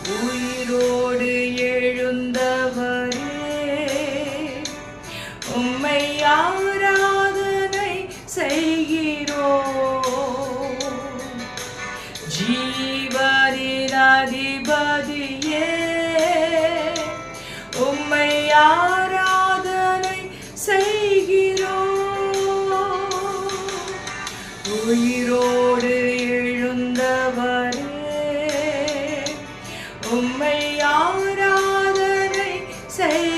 உயிரோடு எழுந்தவரே, உம்மை ஆராதனை செய்கிறோம். ஜீவனின் அதிபதியே, உம்மை ஆராதனை செய்கிறோம். உயிரோடு எழுந்தவரே, உம்மை ஆராதனை செய்